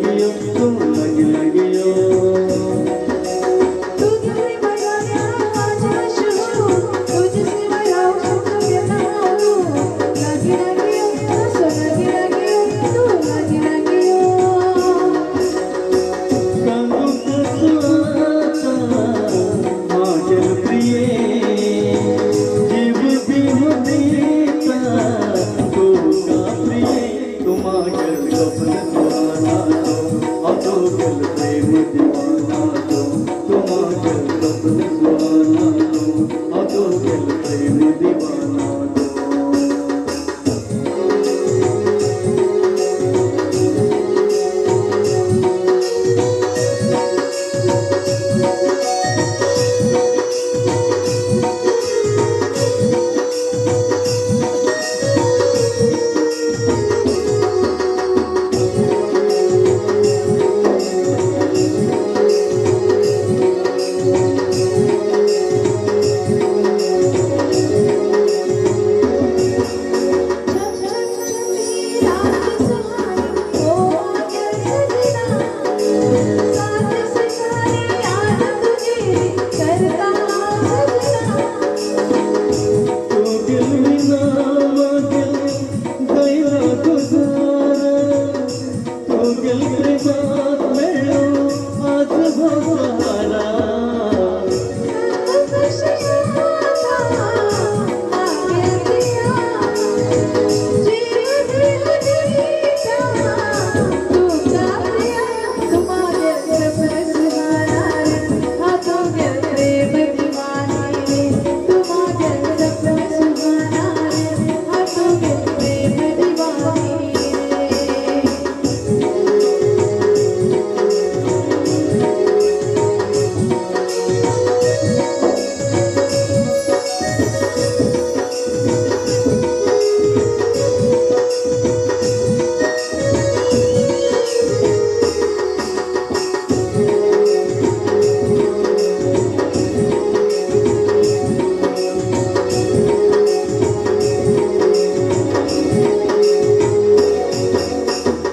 लगियो तुम लगी लगियो तुझसे बगाया आज मशहूर तुझसे बगाओ सुख बनाओ लगी लगियो सो लगी लगियो तू लगी लगियो सांगू कसं माझ्या प्रिये जीव बिहुदीचा तो का प्रिये तो माझ्या स्वप्न सुहाना तो अतोगल प्रेम दीवाना तो माझ्या स्वप्न सुहाना तो अतोगल प्रेम दीवाना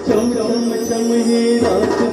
चम चम ही रात